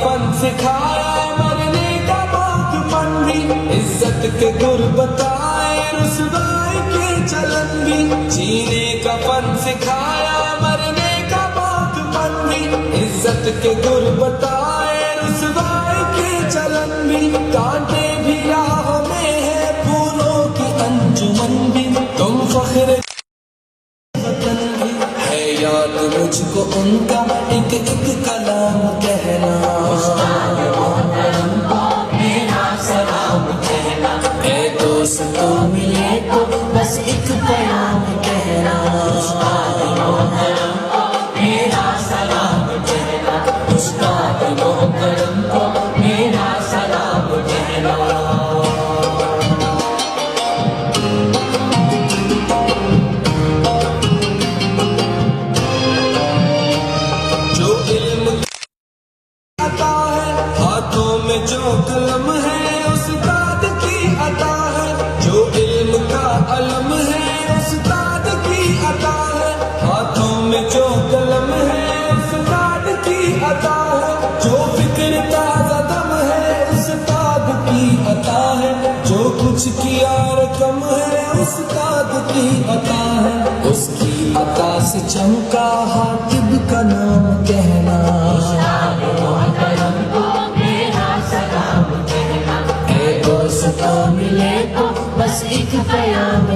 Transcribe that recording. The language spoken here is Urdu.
فن سکھایا مرنے کا موت پن بھی، عزت کے گر بتائے رسوائی کے چلن بھی، جینے کا فن سکھایا مرنے کا موت پن بھی، عزت کے گر بتائے رسوائی کے چلن بھی، کانٹے بھی راہ میں ہے پھولوں کی انجمن بھی، تم فخر وطن بھی ہے یاد مجھ کو ان کا ایک ایک کلام کہنا، استاد محترم کو میرا سلام کہنا، اے دوستو ملے تو بس ایک پیام کہنا، استاد محترم کو میرا سلام کہنا، استاد محترم کو میرا سلام کہنا۔ جو قلم ہے استاد کی عطا ہے، جو علم کا علم ہے استاد کی عطا ہے، ہاتھوں میں جو قلم ہے استاد کی عطا ہے، جو فکر تازہ دم ہے استاد کی عطا ہے، جو کچھ کیا رقم ہے استاد کی عطا ہے، اس کی عطا سے چمکا حاطب کا نام کہنا، استاد محترم کو سلام کہنا، اے دوستو ملے تو بس ایک پیام